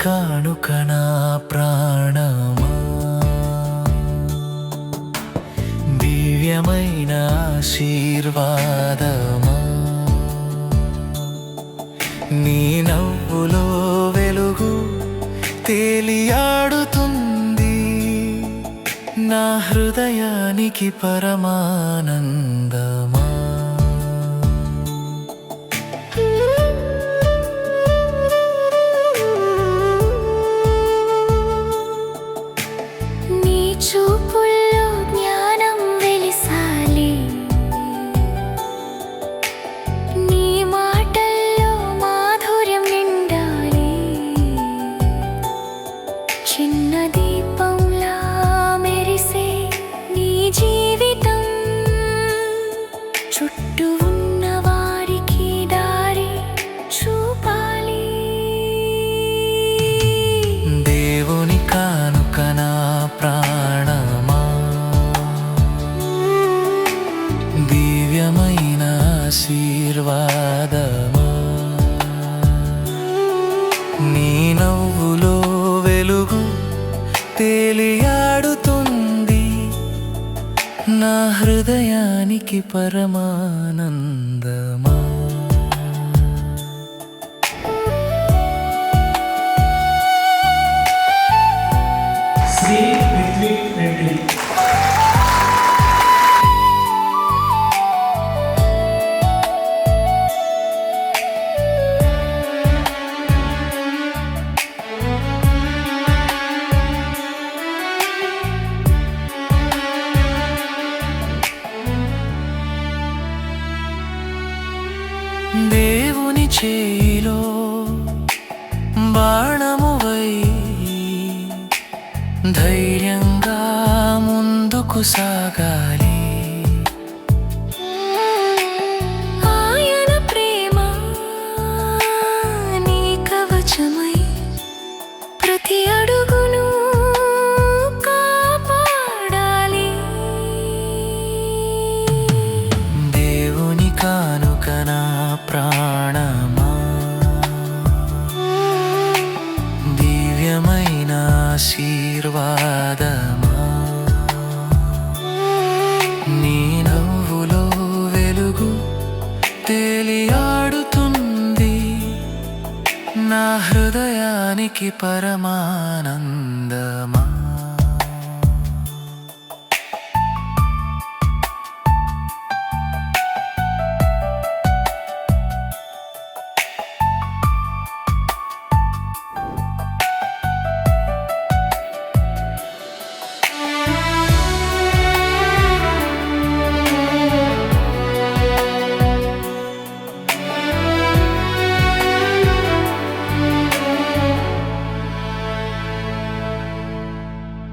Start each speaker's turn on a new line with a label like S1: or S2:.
S1: కానుక నా ప్రాణమా, దివ్యమైన ఆశీర్వాదమా, నీ నవ్వులో వెలుగు తేలియాడుతుంది, నా హృదయానికి పరమానందమా.
S2: చూపుల్లో జ్ఞానం వెలిసాలి, నీ మాటల్లో మాధుర్యం నిండాలి, చిన్న దీపంలా మెరిసే నీ జీవితం చుట్టూ ఉన్న వారికి దారి చూపాలి.
S1: దేవుని కానుక నా ప్రాణమా, దివ్యమైన ఆశీర్వాదమా, నీ నవ్వులో వెలుగు తేలియాడుతుంది, నా హృదయానికి పరమానందమా. దేవుని చేయిలో బాణమువై ధైర్యంగా ముందుకు సాగాలి,
S2: ఆయన ప్రేమ నీ కవచమై ప్రతి అడుగును కాపాడాలి.
S1: దేవుని కానుక నా ప్రాణమా, దివ్యమైన ఆశీర్వాదమా, నీ నవ్వులో వెలుగు తేలియాడుతుంది, నా హృదయానికి పరమానందమా.